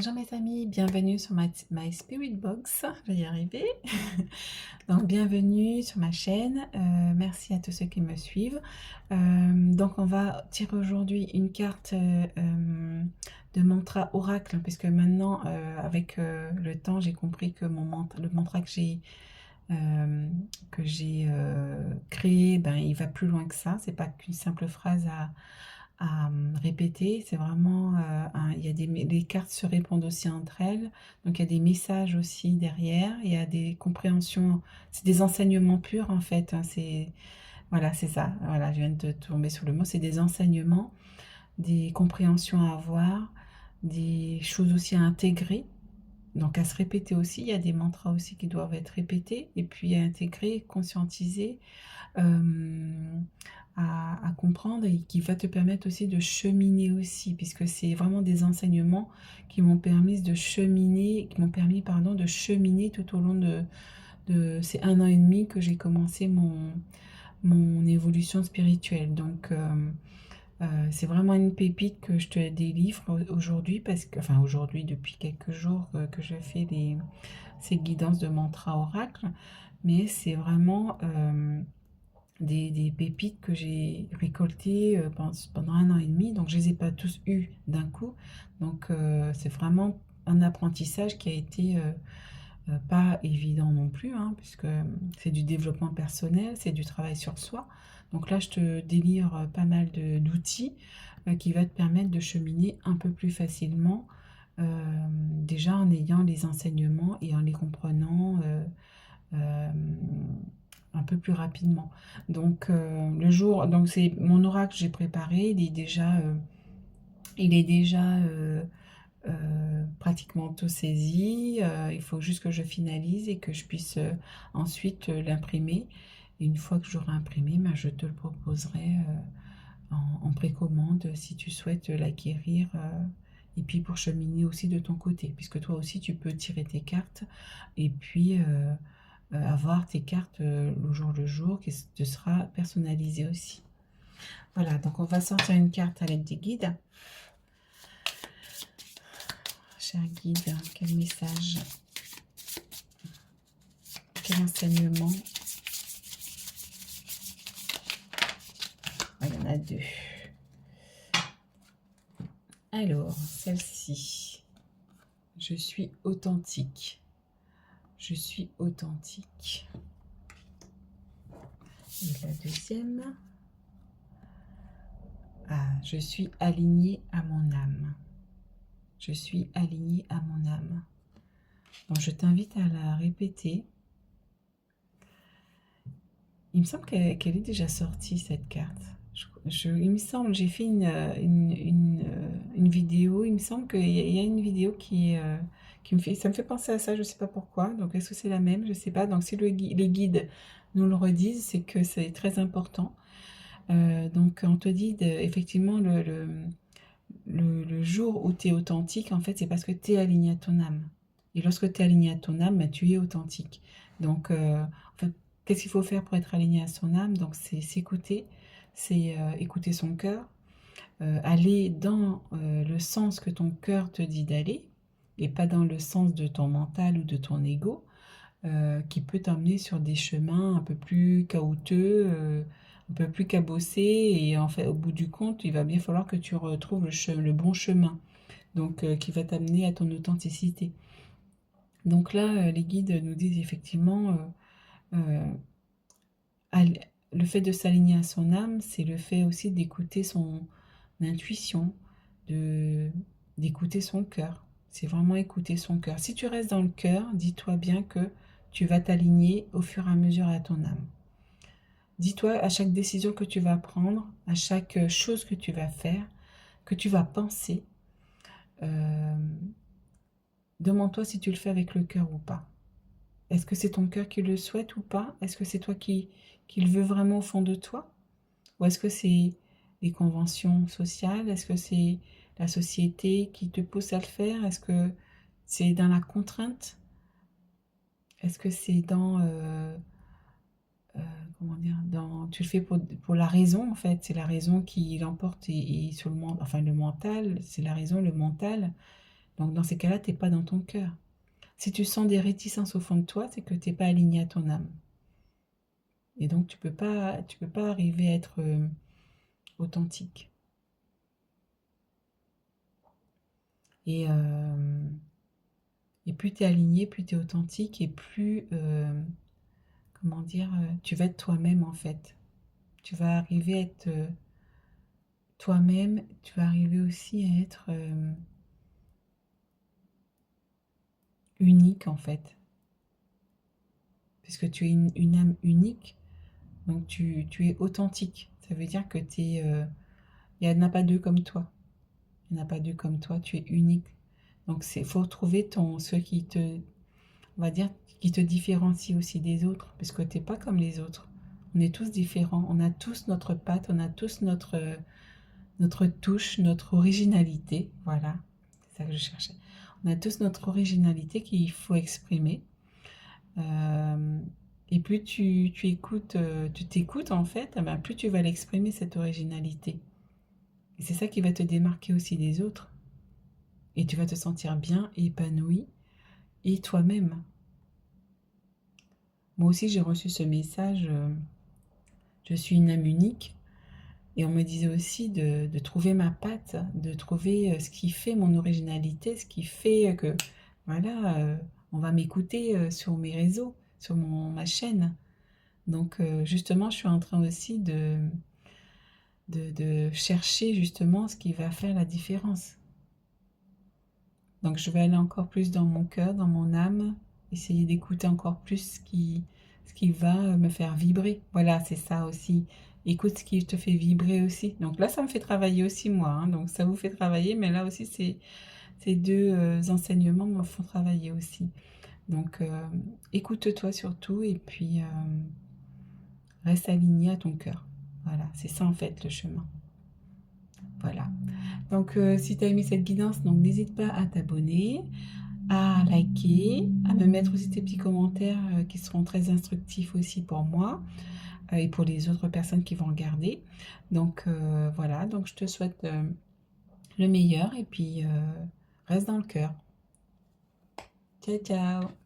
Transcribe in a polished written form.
Bonjour mes amis, bienvenue sur My Spirit Box, je vais y arriver. Donc bienvenue sur ma chaîne, merci à tous ceux qui me suivent. Donc on va tirer aujourd'hui une carte de mantra oracle, puisque maintenant avec le temps j'ai compris que le mantra que j'ai créé, ben, il va plus loin que ça, c'est pas qu'une simple phrase à répéter. C'est vraiment, il y a les cartes se répondent aussi entre elles, donc il y a des messages aussi derrière, il y a des compréhensions, c'est des enseignements purs en fait, hein, voilà, c'est ça, voilà, je viens de tomber sur le mot, c'est des enseignements, des compréhensions à avoir, des choses aussi à intégrer, donc à se répéter aussi. Il y a des mantras aussi qui doivent être répétés, et puis à intégrer, conscientiser, à comprendre, et qui va te permettre aussi de cheminer aussi, puisque c'est vraiment des enseignements qui m'ont permis de cheminer, pardon, de cheminer tout au long de ces 1 an et demi que j'ai commencé mon évolution spirituelle. Donc c'est vraiment une pépite que je te délivre aujourd'hui, parce que, enfin aujourd'hui, depuis quelques jours que je fais ces guidances de mantra oracle, mais c'est vraiment des pépites que j'ai récoltées pendant 1 an et demi, donc je les ai pas tous eus d'un coup, donc c'est vraiment un apprentissage qui a été pas évident non plus, hein, puisque c'est du développement personnel, c'est du travail sur soi. Donc là je te délivre pas mal d'outils qui va te permettre de cheminer un peu plus facilement, déjà en ayant les enseignements et en les comprenant euh, un peu plus rapidement. Donc donc c'est mon oracle que j'ai préparé, il est déjà pratiquement tout saisi. Il faut juste que je finalise et que je puisse ensuite l'imprimer. Et une fois que j'aurai imprimé, ben, je te le proposerai en précommande si tu souhaites l'acquérir. Et puis pour cheminer aussi de ton côté, puisque toi aussi tu peux tirer tes cartes et puis avoir tes cartes au jour le jour qui te sera personnalisé aussi. Voilà, donc on va sortir une carte à l'aide des guides. Cher guide, quel message, quel enseignement. Ah, il y en a deux. Alors, celle-ci, je suis authentique. Je suis authentique. Et la deuxième, ah, je suis alignée à mon âme. Je suis alignée à mon âme. Donc, je t'invite à la répéter. Il me semble qu'elle est déjà sortie, cette carte. Il me semble, j'ai fait une vidéo. Il me semble qu'il y a une vidéo qui me fait... Ça me fait penser à ça, je ne sais pas pourquoi. Donc, est-ce que c'est la même? Je ne sais pas. Donc, si les guides nous le redisent, c'est que c'est très important. Donc, on te dit, effectivement, le jour où tu es authentique, en fait, c'est parce que tu es aligné à ton âme. Et lorsque tu es aligné à ton âme, ben, tu es authentique. Donc, en fait, qu'est-ce qu'il faut faire pour être aligné à son âme? Donc, c'est s'écouter, c'est écouter son cœur, aller dans le sens que ton cœur te dit d'aller, et pas dans le sens de ton mental ou de ton ego, qui peut t'emmener sur des chemins un peu plus caouteux, un peu plus cabossés, et en fait, au bout du compte, il va bien falloir que tu retrouves le bon chemin, donc qui va t'amener à ton authenticité. Donc là, les guides nous disent effectivement, le fait de s'aligner à son âme, c'est le fait aussi d'écouter son intuition, d'écouter son cœur. C'est vraiment écouter son cœur. Si tu restes dans le cœur, dis-toi bien que tu vas t'aligner au fur et à mesure à ton âme. Dis-toi à chaque décision que tu vas prendre, à chaque chose que tu vas faire, que tu vas penser, demande-toi si tu le fais avec le cœur ou pas. Est-ce que c'est ton cœur qui le souhaite ou pas? Est-ce que c'est toi qui le veux vraiment au fond de toi? Ou est-ce que c'est les conventions sociales? Est-ce que c'est la société qui te pousse à le faire? Est-ce que c'est dans la contrainte? Est-ce que c'est dans... comment dire, tu le fais pour la raison, en fait. C'est la raison qui l'emporte, et sur le mental, c'est la raison, le mental Donc dans ces cas-là, tu n'es pas dans ton cœur. Si tu sens des réticences au fond de toi, c'est que tu n'es pas aligné à ton âme. Et donc tu peux pas arriver à être authentique. Et, euh, et plus tu es aligné, plus tu es authentique et plus, comment dire, tu vas être toi-même en fait. Tu vas arriver à être toi-même, tu vas arriver aussi à être unique en fait. Puisque tu es une âme unique, donc tu es authentique. Ça veut dire que il n'y en a pas deux comme toi. Il n'y en a pas deux comme toi, tu es unique. Donc il faut trouver ce qui te, on va dire, qui te différencie aussi des autres, parce que tu n'es pas comme les autres. On est tous différents, on a tous notre patte, on a tous notre touche, notre originalité. Voilà, c'est ça que je cherchais. On a tous notre originalité qu'il faut exprimer. Euh, et plus tu écoutes, tu t'écoutes en fait, eh ben, plus tu vas l'exprimer cette originalité. Et c'est ça qui va te démarquer aussi des autres. Et tu vas te sentir bien, épanoui et toi-même. Moi aussi, j'ai reçu ce message, je suis une âme unique. Et on me disait aussi de trouver ma patte, de trouver ce qui fait mon originalité, ce qui fait que, voilà, on va m'écouter sur mes réseaux, sur ma chaîne. Donc, justement, je suis en train aussi de chercher justement ce qui va faire la différence. Donc, je vais aller encore plus dans mon cœur, dans mon âme, essayer d'écouter encore plus ce qui va me faire vibrer. Voilà, c'est ça aussi. Écoute ce qui te fait vibrer aussi. Donc là, ça me fait travailler aussi moi, hein. Donc ça vous fait travailler, mais là aussi, ces deux enseignements me font travailler aussi. Donc écoute-toi surtout et puis reste aligné à ton cœur. Voilà, c'est ça en fait le chemin. Voilà. Donc si tu as aimé cette guidance, donc n'hésite pas à t'abonner, à liker, à me mettre aussi tes petits commentaires qui seront très instructifs aussi pour moi et pour les autres personnes qui vont regarder. Donc voilà, donc je te souhaite le meilleur et puis reste dans le cœur. Ciao, ciao!